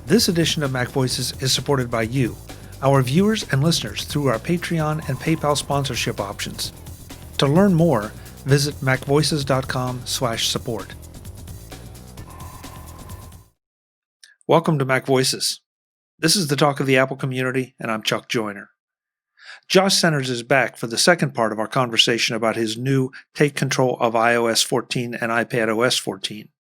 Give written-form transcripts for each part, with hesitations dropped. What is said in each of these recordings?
This edition of Mac Voices is supported by you, our viewers and listeners, through our Patreon and PayPal sponsorship options. To learn more, visit macvoices.com/support. Welcome to Mac Voices. This is the talk of the Apple community, and I'm Chuck Joyner. Josh Centers is back for the second part of our conversation about his new Take Control of iOS 14 and iPadOS 14.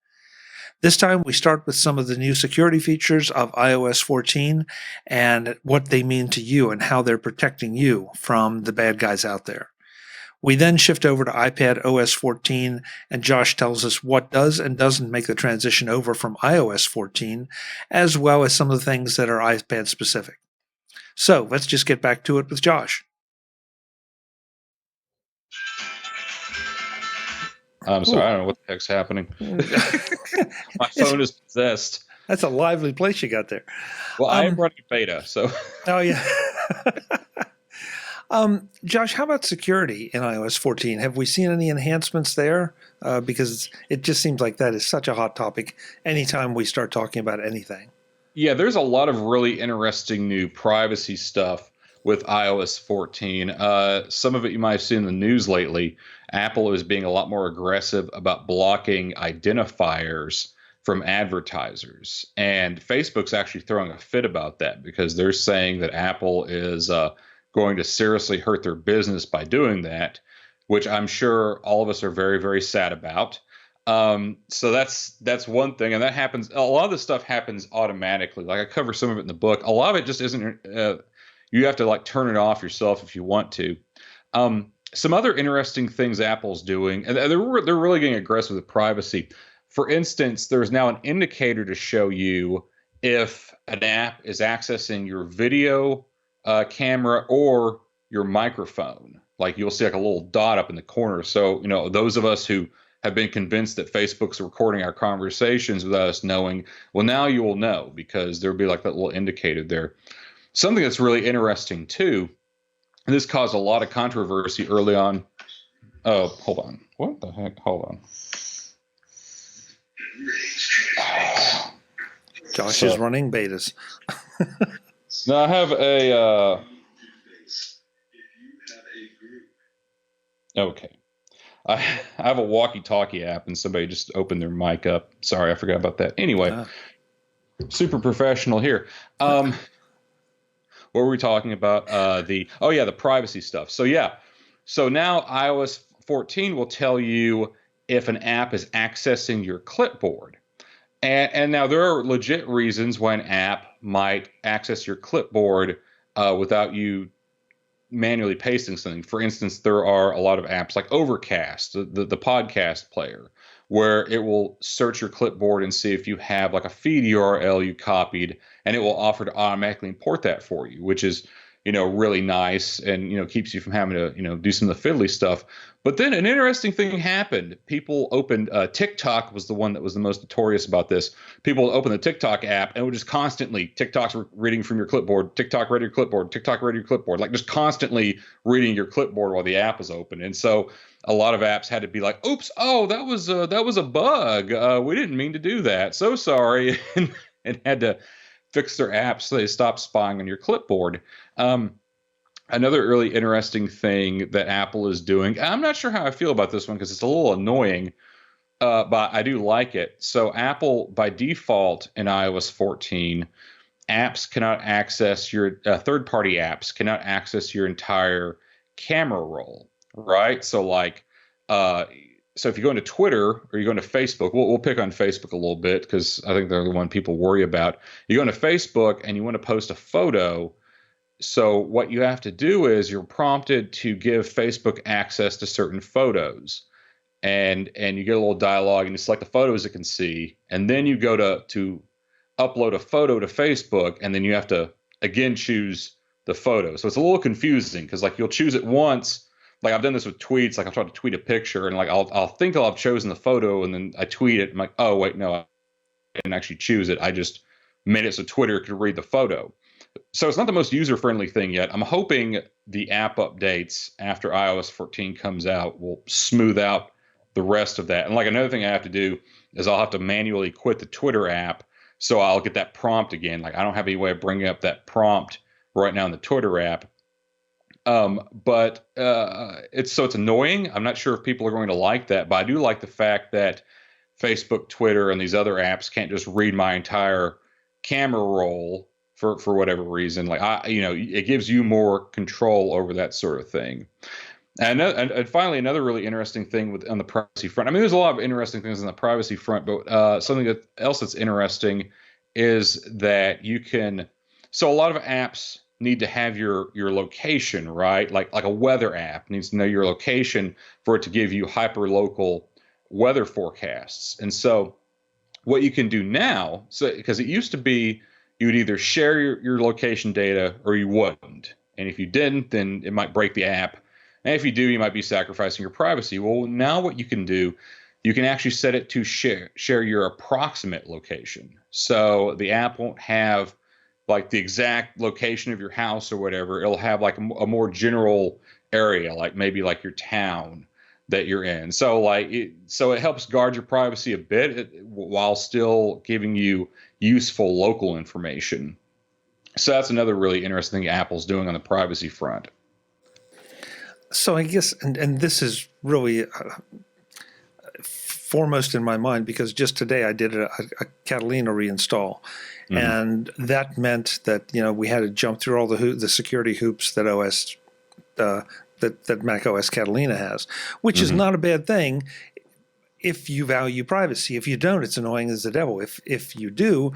This time we start with some of the new security features of iOS 14 and what they mean to you and how they're protecting you from the bad guys out there. We then shift over to iPadOS 14, and Josh tells us what does and doesn't make the transition over from iOS 14, as well as some of the things that are iPad specific. So let's just get back to it with Josh. I'm sorry, I don't know what the heck's happening. My phone is possessed. That's a lively place you got there. Well, I am running beta, so. Oh, yeah. Josh, how about security in iOS 14? Have we seen any enhancements there? Because it just seems like that is such a hot topic anytime we start talking about anything. Yeah, there's a lot of really interesting new privacy stuff with iOS 14. Some of it you might have seen in the news lately. Apple is being a lot more aggressive about blocking identifiers from advertisers. And Facebook's actually throwing a fit about that because they're saying that Apple is going to seriously hurt their business by doing that, which I'm sure all of us are very, very sad about. So that's one thing. And that happens. A lot of this stuff happens automatically. Like I cover some of it in the book. A lot of it just isn't. You have to like turn it off yourself if you want to. Some other interesting things Apple's doing, and they're really getting aggressive with privacy. For instance, there's now an indicator to show you if an app is accessing your video camera or your microphone. Like you'll see like a little dot up in the corner. So, you know, those of us who have been convinced that Facebook's recording our conversations without us knowing, well, now you will know because there'll be like that little indicator there. Something that's really interesting too, and this caused a lot of controversy early on. Oh, hold on. What the heck? Hold on. Josh is running betas. Now I have a. Okay. I have a walkie-talkie app, and somebody just opened their mic up. Sorry, I forgot about that. Anyway, super professional here. What were we talking about? The privacy stuff. So now iOS 14 will tell you if an app is accessing your clipboard. And now there are legit reasons why an app might access your clipboard without you manually pasting something. For instance, there are a lot of apps like Overcast, the podcast player, where it will search your clipboard and see if you have like a feed URL you copied, and it will offer to automatically import that for you, which is, you know, really nice and, you know, keeps you from having to, you know, do some of the fiddly stuff. But then an interesting thing happened. People opened TikTok was the one that was the most notorious about this. People opened the TikTok app and it would just constantly TikTok's reading from your clipboard, TikTok read your clipboard, TikTok read your clipboard, like just constantly reading your clipboard while the app was open. And so a lot of apps had to be like, oops, oh, that was a bug. We didn't mean to do that. So sorry. and had to fix their apps so they stopped spying on your clipboard. Another really interesting thing that Apple is doing, I'm not sure how I feel about this one because it's a little annoying, but I do like it. So Apple, by default in iOS 14, apps cannot access your third-party apps cannot access your entire camera roll, right? So like, so if you go into Twitter or you go into Facebook, we'll pick on Facebook a little bit because I think they're the one people worry about. You go into Facebook and you want to post a photo. So what you have to do is you're prompted to give Facebook access to certain photos, and you get a little dialogue and you select the photos it can see, and then you go to upload a photo to Facebook, and then you have to again choose the photo. So it's a little confusing because like you'll choose it once. Like I've done this with tweets. Like I'll try to tweet a picture, and like I'll think I'll have chosen the photo, and then I tweet it. I'm like, oh wait, no, I didn't actually choose it. I just made it so Twitter could read the photo. So it's not the most user-friendly thing yet. I'm hoping the app updates after iOS 14 comes out will smooth out the rest of that. And like another thing I have to do is I'll have to manually quit the Twitter app So I'll get that prompt again. Like I don't have any way of bringing up that prompt right now in the Twitter app. But it's annoying. I'm not sure if people are going to like that, but I do like the fact that Facebook, Twitter, and these other apps can't just read my entire camera roll for whatever reason. Like it gives you more control over that sort of thing. And finally, another really interesting thing on the privacy front. I mean, there's a lot of interesting things on the privacy front, but something else that's interesting is that you can. So a lot of apps need to have your location, right? Like a weather app needs to know your location for it to give you hyper local weather forecasts. And so what you can do now, so because it used to be you would either share your location data or you wouldn't. And if you didn't, then it might break the app. And if you do, you might be sacrificing your privacy. Well, now what you can do, you can actually set it to share your approximate location. So the app won't have like the exact location of your house or whatever. It'll have like a more general area, like maybe like your town that you're in. So it helps guard your privacy a bit while still giving you useful local information. So that's another really interesting thing Apple's doing on the privacy front. So I guess, and this is really foremost in my mind because just today I did a Catalina reinstall, and that meant that we had to jump through all the security hoops that that Mac OS Catalina has, which is not a bad thing if you value privacy. If you don't, it's annoying as the devil. If you do,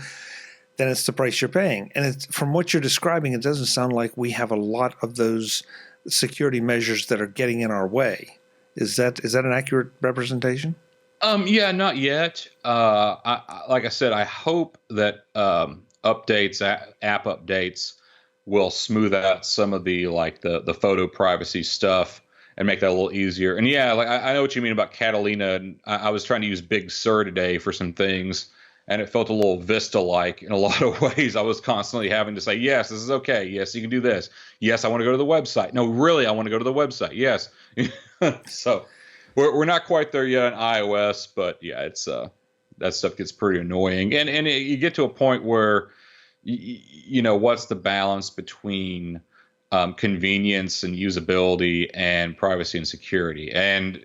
then it's the price you're paying. And from what you're describing, it doesn't sound like we have a lot of those security measures that are getting in our way. Is that an accurate representation? Yeah, not yet. Like I said, I hope that updates, app updates, will smooth out some of the photo privacy stuff and make that a little easier. And yeah, like I know what you mean about Catalina. And I was trying to use Big Sur today for some things, and it felt a little Vista-like in a lot of ways. I was constantly having to say, yes, this is okay. Yes, you can do this. Yes, I want to go to the website. No, really, I want to go to the website. Yes. So we're not quite there yet on iOS, but yeah, it's that stuff gets pretty annoying. And you get to a point where, what's the balance between convenience and usability and privacy and security? And,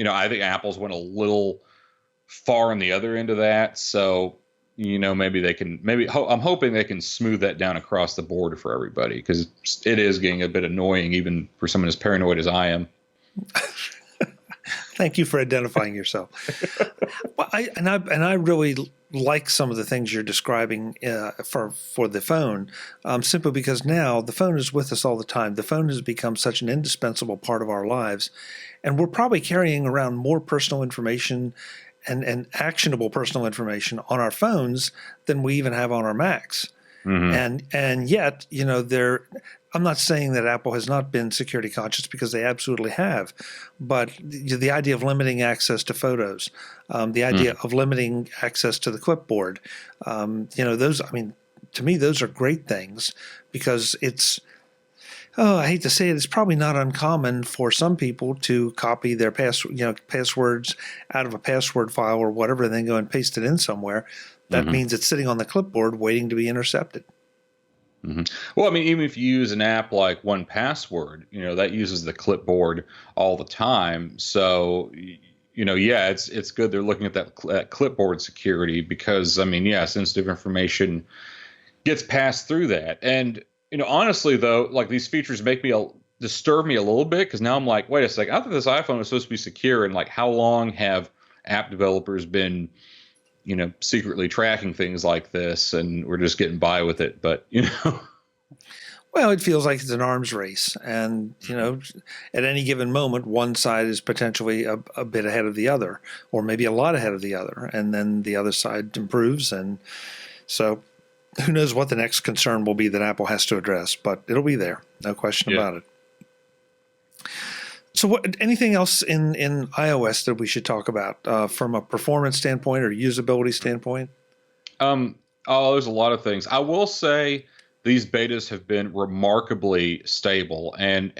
I think Apple's went a little far on the other end of that. So, maybe I'm hoping they can smooth that down across the board for everybody, because it is getting a bit annoying even for someone as paranoid as I am. Thank you for identifying yourself. Well, I really like some of the things you're describing for the phone, simply because now the phone is with us all the time. The phone has become such an indispensable part of our lives, and we're probably carrying around more personal information and actionable personal information on our phones than we even have on our Macs. And yet, I'm not saying that Apple has not been security conscious, because they absolutely have, but the idea of limiting access to photos, the idea of limiting access to the clipboard, those, to me, those are great things, because I hate to say it, it's probably not uncommon for some people to copy their passwords out of a password file or whatever, and then go and paste it in somewhere. That means it's sitting on the clipboard waiting to be intercepted. Well, even if you use an app like 1Password, that uses the clipboard all the time. So, it's good they're looking at that clipboard security, because, sensitive information gets passed through that. And, honestly, though, like, these features disturb me a little bit, because now I'm like, wait a second, I thought this iPhone was supposed to be secure, and like, how long have app developers been secretly tracking things like this, and we're just getting by with it? But, Well, it feels like it's an arms race, and, at any given moment, one side is potentially a bit ahead of the other, or maybe a lot ahead of the other, and then the other side improves. And so who knows what the next concern will be that Apple has to address, but it'll be there. No question about it. So anything else in iOS that we should talk about from a performance standpoint or usability standpoint? There's a lot of things. I will say these betas have been remarkably stable, and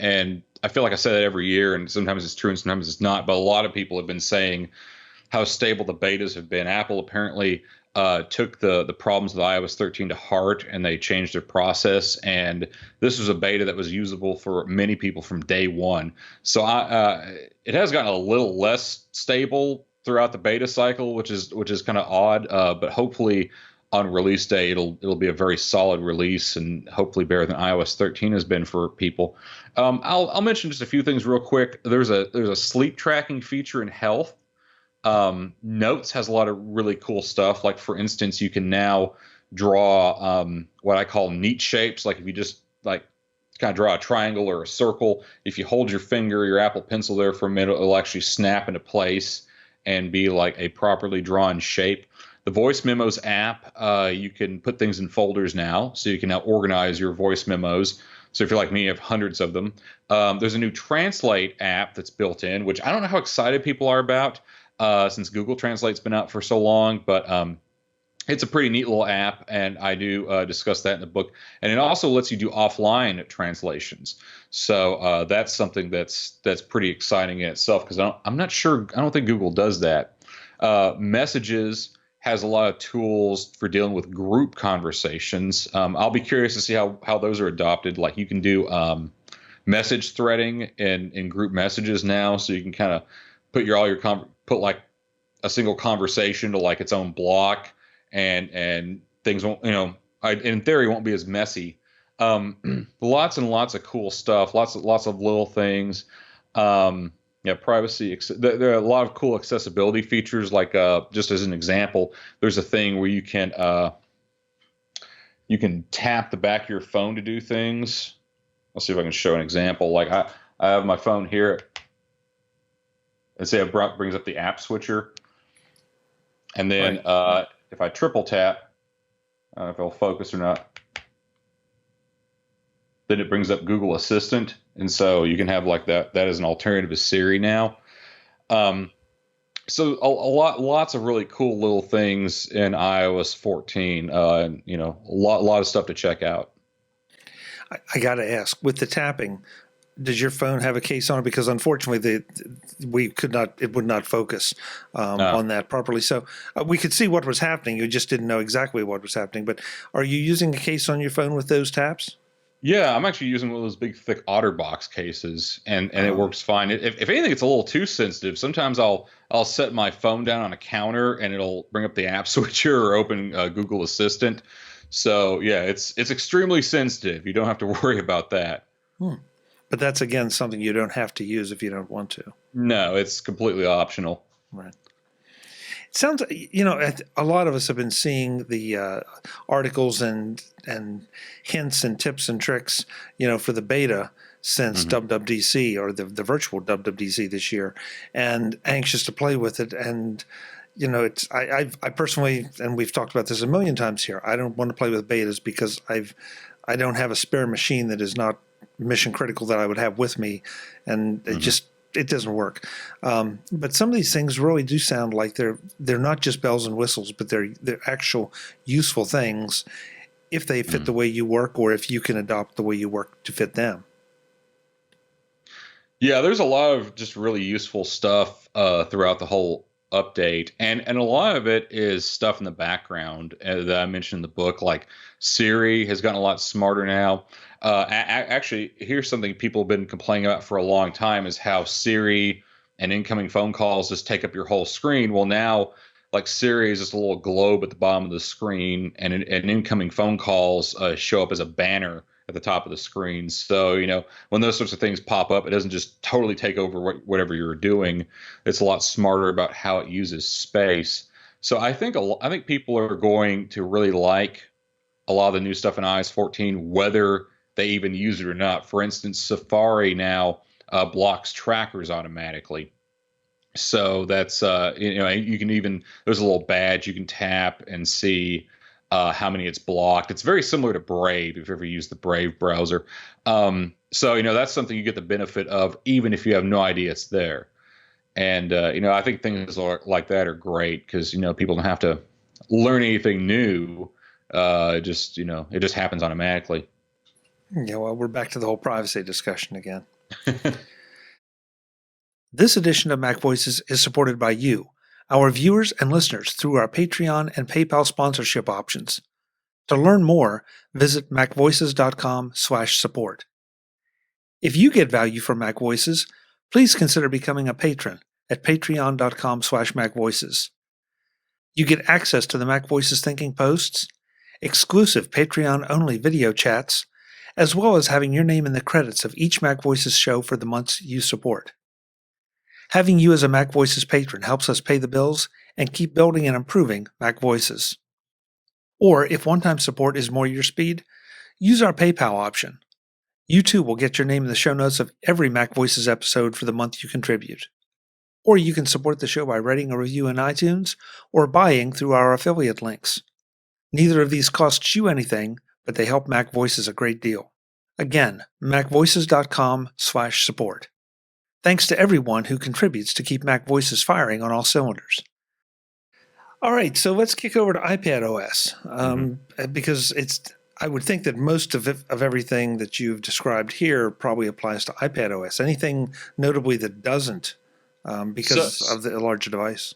I feel like I say that every year, and sometimes it's true and sometimes it's not, but a lot of people have been saying how stable the betas have been. Apple apparently took the problems with iOS 13 to heart, and they changed their process. And this was a beta that was usable for many people from day one. So it has gotten a little less stable throughout the beta cycle, which is kind of odd. But hopefully on release day, it'll be a very solid release, and hopefully better than iOS 13 has been for people. I'll mention just a few things real quick. There's a sleep tracking feature in Health. Notes has a lot of really cool stuff. Like, for instance, you can now draw what I call neat shapes. Like, if you just like kind of draw a triangle or a circle, if you hold your finger, your Apple Pencil there for a minute, it'll actually snap into place and be like a properly drawn shape. The Voice Memos app, you can put things in folders now, so you can now organize your voice memos. So if you're like me, you have hundreds of them. There's a new Translate app that's built in, which I don't know how excited people are about, since Google Translate's been out for so long, but it's a pretty neat little app, and I do discuss that in the book. And it also lets you do offline translations. So that's something that's pretty exciting in itself, because I'm not sure. I don't think Google does that. Messages has a lot of tools for dealing with group conversations. I'll be curious to see how those are adopted. Like, you can do message threading in group messages now, so you can kind of put put like a single conversation to like its own block, and things won't, in theory, won't be as messy. Lots and lots of cool stuff. Lots of little things. Privacy. There are a lot of cool accessibility features. Like, just as an example, there's a thing where you can tap the back of your phone to do things. I'll see if I can show an example. Like, I have my phone here. And say it brings up the app switcher. And then right. If I triple tap, I don't know if it'll focus or not, then it brings up Google Assistant. And so you can have like that as an alternative to Siri now. So lots of really cool little things in iOS 14. And, a lot of stuff to check out. I got to ask, with the tapping, does your phone have a case on it? Because unfortunately, it would not focus on that properly. So we could see what was happening. You just didn't know exactly what was happening. But are you using a case on your phone with those taps? Yeah, I'm actually using one of those big, thick OtterBox cases, and it works fine. If anything, it's a little too sensitive. Sometimes I'll set my phone down on a counter, and it'll bring up the app switcher or open Google Assistant. So yeah, it's extremely sensitive. You don't have to worry about that. But that's, again, something you don't have to use if you don't want to. No, it's completely optional. Right. It sounds, a lot of us have been seeing the articles and hints and tips and tricks, for the beta since WWDC, or the virtual WWDC this year, and anxious to play with it. And, I personally, and we've talked about this a million times here, I don't want to play with betas because I don't have a spare machine that is not mission critical that I would have with me, and it doesn't work. But some of these things really do sound like they're not just bells and whistles, but they're actual useful things if they fit the way you work, or if you can adopt the way you work to fit them. Yeah, there's a lot of just really useful stuff throughout the whole update, and a lot of it is stuff in the background that I mentioned in the book. Like, Siri has gotten a lot smarter now. Actually, here's something people have been complaining about for a long time, is how Siri and incoming phone calls just take up your whole screen. Well, now, like, Siri is just a little globe at the bottom of the screen, and incoming phone calls show up as a banner at the top of the screen. So, when those sorts of things pop up, it doesn't just totally take over whatever you're doing. It's a lot smarter about how it uses space. So I think people are going to really like a lot of the new stuff in iOS 14, whether they even use it or not. For instance, Safari now blocks trackers automatically. So that's, you can even, there's a little badge you can tap and see how many it's blocked. It's very similar to Brave, if you ever used the Brave browser. So, that's something you get the benefit of, even if you have no idea it's there. And, I think things like that are great because, people don't have to learn anything new. It just happens automatically. Yeah, well, we're back to the whole privacy discussion again. This edition of Mac Voices is supported by you, our viewers and listeners through our Patreon and PayPal sponsorship options. To learn more, visit MacVoices.com/support. If you get value from MacVoices, please consider becoming a patron at patreon.com/MacVoices. You get access to the MacVoices Thinking Posts, exclusive Patreon-only video chats, as well as having your name in the credits of each MacVoices show for the months you support. Having you as a MacVoices patron helps us pay the bills and keep building and improving MacVoices. Or if one-time support is more your speed, use our PayPal option. You too will get your name in the show notes of every MacVoices episode for the month you contribute. Or you can support the show by writing a review in iTunes or buying through our affiliate links. Neither of these costs you anything, but they help MacVoices a great deal. Again, MacVoices.com/support. Thanks to everyone who contributes to keep MacVoices firing on all cylinders. All right, so let's kick over to iPadOS, because I would think that most of everything that you've described here probably applies to iPadOS. Anything notably that doesn't, because of the larger device?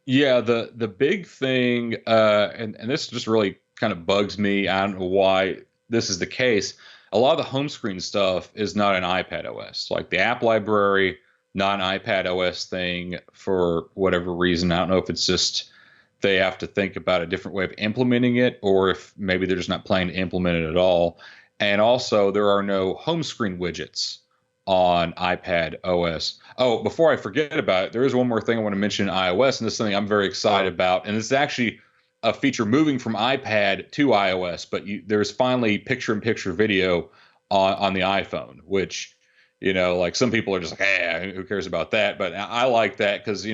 Yeah, the big thing, and this just really kind of bugs me. I don't know why this is the case. A lot of the home screen stuff is not an iPadOS. Like the app library, not an iPadOS thing for whatever reason. I don't know if it's just they have to think about a different way of implementing it, or if maybe they're just not planning to implement it at all. And also, there are no home screen widgets on iPadOS. Oh, before I forget about it, there is one more thing I want to mention in iOS, and this is something I'm very excited about. And it's actually a feature moving from iPad to iOS, but there's finally picture-in-picture video on the iPhone, which, like some people are just like, hey, who cares about that? But I like that because,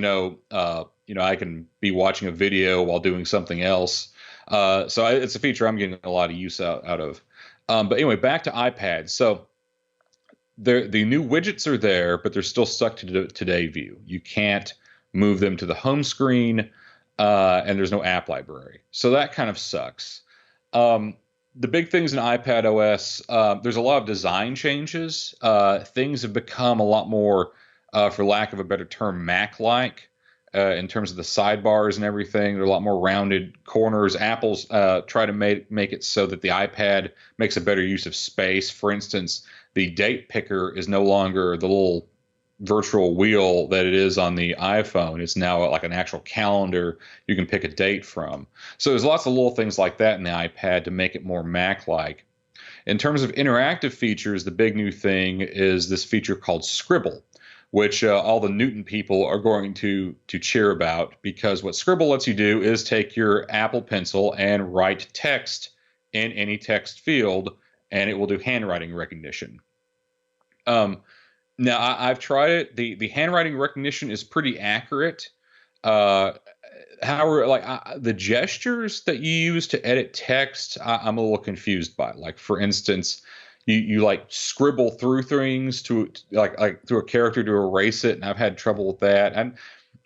I can be watching a video while doing something else. So it's a feature I'm getting a lot of use out of. But anyway, back to iPad. So the new widgets are there, but they're still stuck to Today View. You can't move them to the home screen, and there's no app library. So that kind of sucks. The big things in iPadOS, there's a lot of design changes. Things have become a lot more, for lack of a better term, Mac-like in terms of the sidebars and everything. They're a lot more rounded corners. Apple's try to make it so that the iPad makes a better use of space. For instance, the date picker is no longer the little virtual wheel that it is on the iPhone. It's now like an actual calendar you can pick a date from. So there's lots of little things like that in the iPad to make it more Mac-like. In terms of interactive features, the big new thing is this feature called Scribble, which all the Newton people are going to cheer about, because what Scribble lets you do is take your Apple Pencil and write text in any text field, and it will do handwriting recognition. Now, I've tried it. The handwriting recognition is pretty accurate. However, the gestures that you use to edit text, I'm a little confused by. Like, for instance, you like scribble through things to like through a character to erase it, and I've had trouble with that. And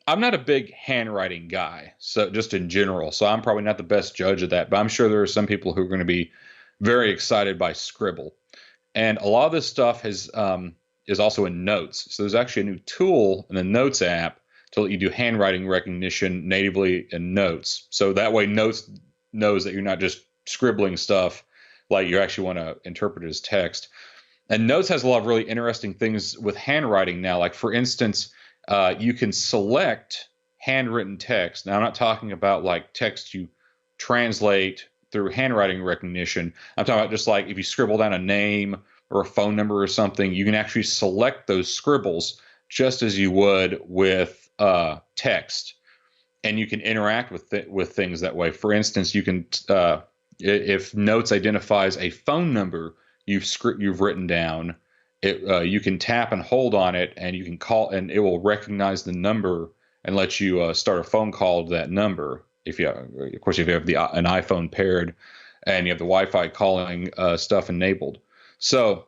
I'm not a big handwriting guy, so just in general, so I'm probably not the best judge of that. But I'm sure there are some people who are going to be very excited by Scribble. And a lot of this stuff is also in Notes. So there's actually a new tool in the Notes app to let you do handwriting recognition natively in Notes. So that way Notes knows that you're not just scribbling stuff, like you actually want to interpret it as text. And Notes has a lot of really interesting things with handwriting now. Like, for instance, you can select handwritten text. Now, I'm not talking about like text you translate through handwriting recognition. I'm talking about just like if you scribble down a name or a phone number or something, you can actually select those scribbles just as you would with text, and you can interact with things that way. For instance, you can if Notes identifies a phone number you've written down, you can tap and hold on it, and you can call, and it will recognize the number and let you start a phone call to that number. If you have an iPhone paired and you have the Wi-Fi calling stuff enabled. So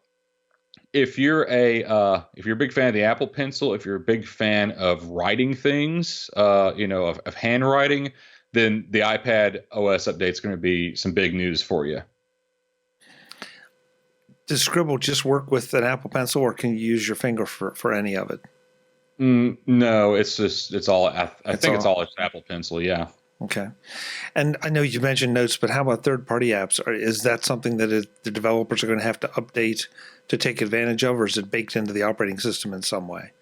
if you're a big fan of the Apple Pencil, if you're a big fan of writing things, of handwriting, then the iPad OS update is going to be some big news for you. Does Scribble just work with an Apple Pencil, or can you use your finger for any of it? No, it's all. I It's think it's all all Apple Pencil. Yeah. okay. And I know you mentioned notes, but how about third-party apps? Is that something that the developers are going to have to update to take advantage of, or is it baked into the operating system in some way?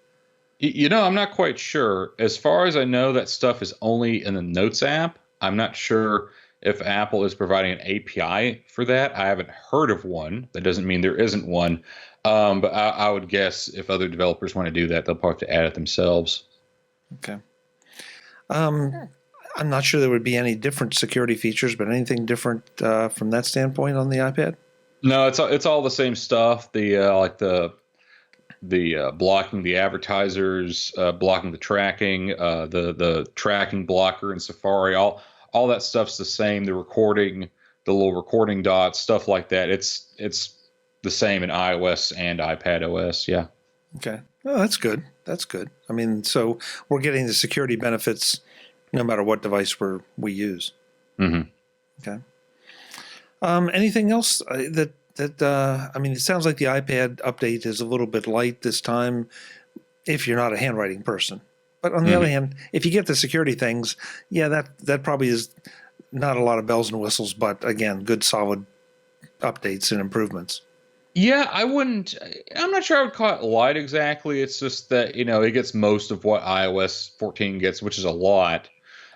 I'm not quite sure. As far as I know, that stuff is only in the Notes app. I'm not sure if Apple is providing an API for that. I haven't heard of one. That doesn't mean there isn't one. But I would guess if other developers want to do that, they'll probably have to add it themselves. Okay. Um, I'm not sure there would be any different security features, but anything different from that standpoint on the iPad? No, it's all the same stuff. The like the blocking the advertisers, blocking the tracking, the tracking blocker in Safari, all that stuff's the same. The recording, the little recording dots, stuff like that. It's the same in iOS and iPadOS. Yeah. Okay. Oh, that's good. That's good. I mean, so we're getting the security benefits no matter what device we use. hmm Okay. Anything else I mean, it sounds like the iPad update is a little bit light this time if you're not a handwriting person. But on the other hmm hand, if you get the security things, yeah, that probably is not a lot of bells and whistles, but again, good solid updates and improvements. Yeah, I wouldn't. I'm not sure I would call it light exactly. It's just that it gets most of what iOS 14 gets, which is a lot.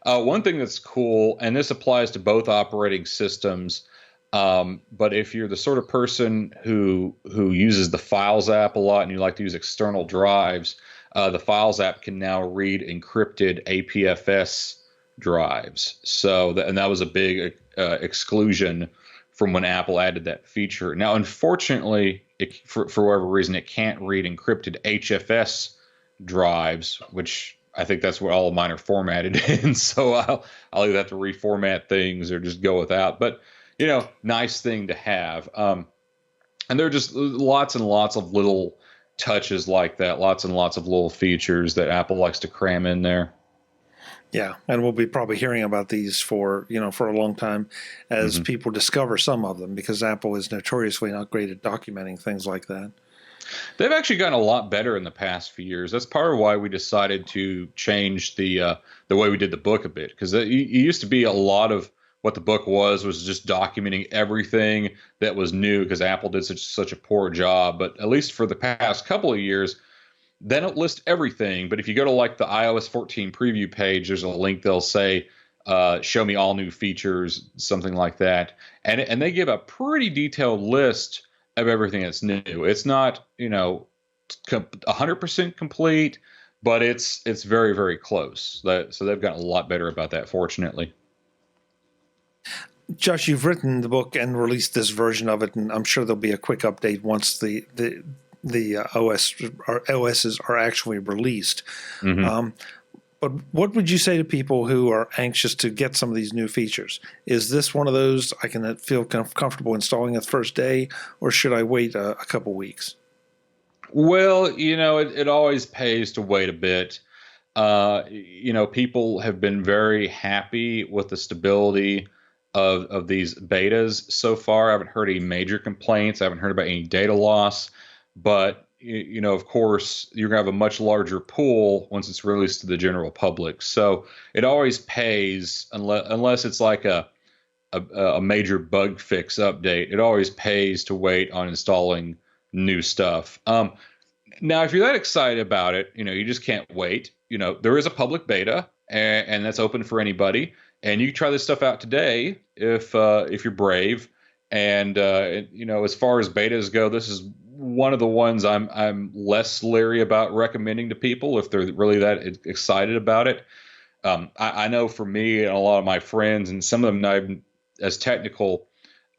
One thing that's cool, and this applies to both operating systems, but if you're the sort of person who uses the Files app a lot and you like to use external drives, the Files app can now read encrypted APFS drives. And that was a big exclusion from when Apple added that feature. Now, unfortunately, for whatever reason, it can't read encrypted HFS drives, which I think that's what all of mine are formatted in. So I'll either have to reformat things or just go without. But nice thing to have. And there are just lots and lots of little touches like that, lots and lots of little features that Apple likes to cram in there. Yeah, and we'll be probably hearing about these for for a long time as hmm people discover some of them because Apple is notoriously not great at documenting things like that. They've actually gotten a lot better in the past few years. That's part of why we decided to change the way we did the book a bit, because it used to be a lot of what the book was just documenting everything that was new because Apple did such a poor job. But at least for the past couple of years, they don't list everything. But if you go to like the iOS 14 preview page, there's a link they'll say, show me all new features, something like that. And they give a pretty detailed list of everything that's new. It's not, 100% complete, but it's very, very close. So they've gotten a lot better about that, fortunately. Josh, you've written the book and released this version of it, and I'm sure there'll be a quick update once the OSs are actually released. hmm But what would you say to people who are anxious to get some of these new features? Is this one of those I can feel kind of comfortable installing it the first day, or should I wait a couple weeks? Well, it always pays to wait a bit. People have been very happy with the stability of these betas so far. I haven't heard any major complaints. I haven't heard about any data loss. But of course, you're gonna have a much larger pool once it's released to the general public. So it always pays unless it's like a major bug fix update. It always pays to wait on installing new stuff. Now, if you're that excited about it, you just can't wait. There is a public beta, and that's open for anybody. And you can try this stuff out today if you're brave. And as far as betas go, this is one of the ones I'm less leery about recommending to people if they're really that excited about it. I know for me and a lot of my friends, and some of them not even as technical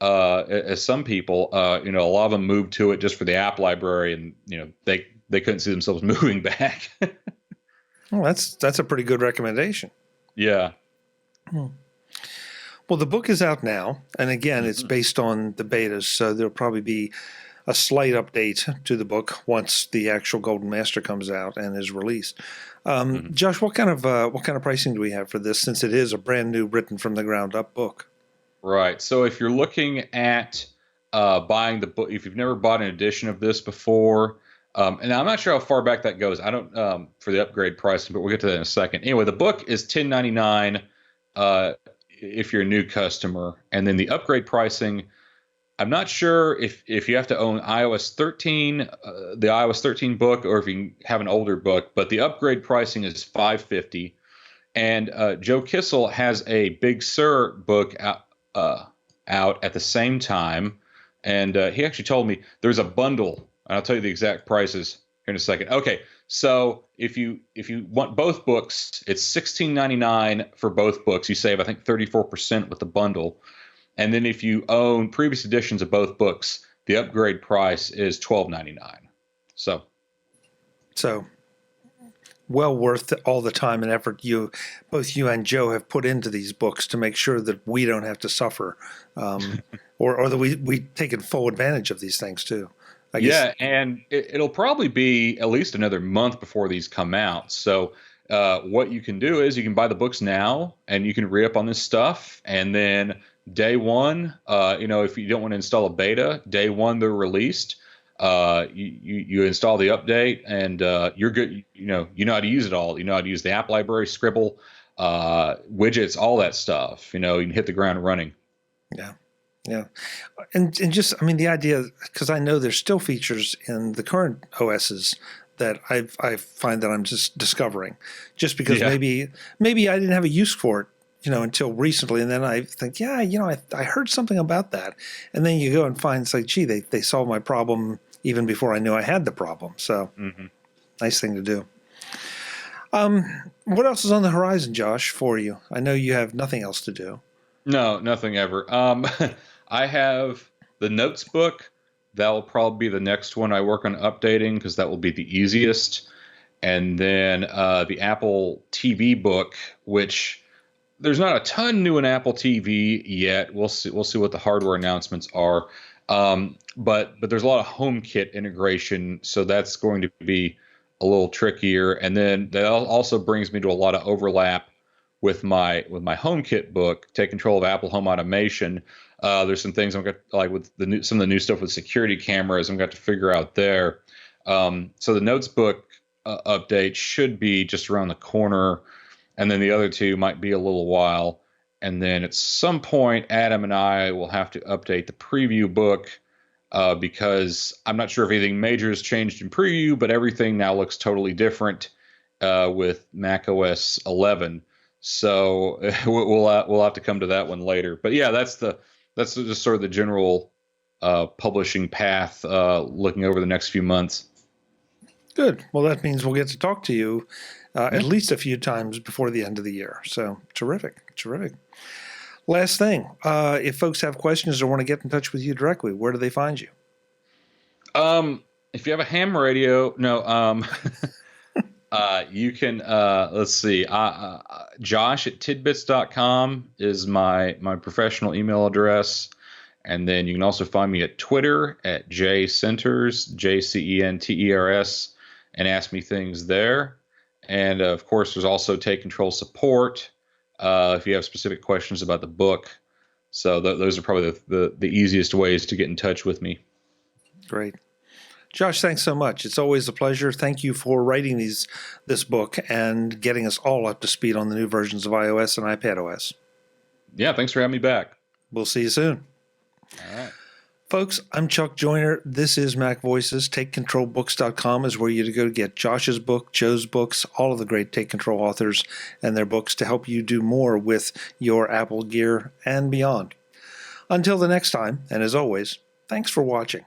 as some people, a lot of them moved to it just for the app library, and they couldn't see themselves moving back. Well, that's a pretty good recommendation. Yeah. Hmm. Well, the book is out now, and again, it's hmm based on the betas, so there'll probably be a slight update to the book once the actual Golden Master comes out and is released. hmm Josh, what kind of pricing do we have for this, since it is a brand new, written from the ground up book? Right. So if you're looking at buying the book, if you've never bought an edition of this before, And I'm not sure how far back that goes. I don't for the upgrade pricing, but we'll get to that in a second. Anyway, the book is $10.99 if you're a new customer, and then the upgrade pricing. I'm not sure if you have to own iOS 13, the iOS 13 book, or if you have an older book. But the upgrade pricing is $550. And Joe Kissel has a Big Sur book out at the same time, and he actually told me there's a bundle. And I'll tell you the exact prices here in a second. Okay, so if you want both books, it's $16.99 for both books. You save, I think, 34% with the bundle. And then if you own previous editions of both books, the upgrade price is $12.99. So well worth all the time and effort both you and Joe have put into these books to make sure that we don't have to suffer, or that we taken full advantage of these things too. I guess. Yeah, and it'll probably be at least another month before these come out. So what you can do is you can buy the books now, and you can read up on this stuff, and then day one, if you don't want to install a beta, day one they're released. You install the update, and you're good. You know how to use it all. You know how to use the app library, Scribble, widgets, all that stuff. You can hit the ground running. Yeah, and just the idea, because I know there's still features in the current OSs that I find that I'm just discovering, just because maybe I didn't have a use for it. Until recently, and then I think, I heard something about that, and then you go and find it's like, gee, they solved my problem even before I knew I had the problem. So, Nice thing to do. What else is on the horizon, Josh, for you? I know you have nothing else to do. No, nothing ever. I have the notes book. That will probably be the next one I work on updating, because that will be the easiest. And then the Apple TV book, which there's not a ton new in Apple TV yet. We'll see what the hardware announcements are. But there's a lot of HomeKit integration, so that's going to be a little trickier. And then that also brings me to a lot of overlap with my HomeKit book, Take Control of Apple Home Automation. There's some things I'm going to, like with some of the new stuff with security cameras, I'm going to figure out there. So the notes book update should be just around the corner. And then the other two might be a little while. And then at some point, Adam and I will have to update the preview book because I'm not sure if anything major has changed in preview, but everything now looks totally different with macOS 11. So we'll have to come to that one later. But yeah, that's just sort of the general publishing path looking over the next few months. Good. Well, that means we'll get to talk to you at least a few times before the end of the year. So terrific. Last thing, if folks have questions or want to get in touch with you directly, where do they find you? If you have a ham radio, you can, let's see, josh@tidbits.com is my professional email address. And then you can also find me at Twitter at jcenters, JCENTERS, and ask me things there. And of course, there's also Take Control Support if you have specific questions about the book. So those are probably the easiest ways to get in touch with me. Great. Josh, thanks so much. It's always a pleasure. Thank you for writing this book and getting us all up to speed on the new versions of iOS and iPadOS. Yeah, thanks for having me back. We'll see you soon. All right. Folks, I'm Chuck Joyner. This is Mac Voices. TakeControlBooks.com is where you go to get Josh's book, Joe's books, all of the great Take Control authors and their books to help you do more with your Apple gear and beyond. Until the next time, and as always, thanks for watching.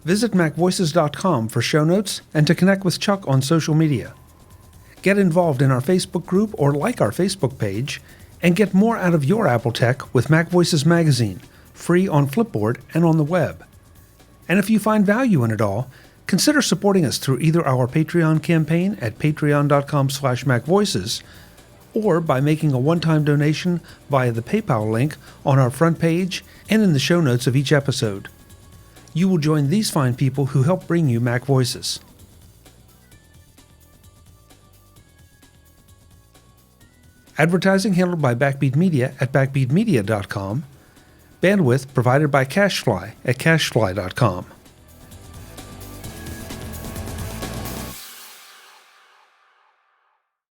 Visit MacVoices.com for show notes and to connect with Chuck on social media. Get involved in our Facebook group or like our Facebook page, and get more out of your Apple tech with Mac Voices Magazine, free on Flipboard and on the web. And if you find value in it all, consider supporting us through either our Patreon campaign at patreon.com/MacVoices or by making a one-time donation via the PayPal link on our front page and in the show notes of each episode. You will join these fine people who help bring you Mac Voices. Advertising handled by Backbeat Media at backbeatmedia.com. Bandwidth provided by CacheFly at cachefly.com.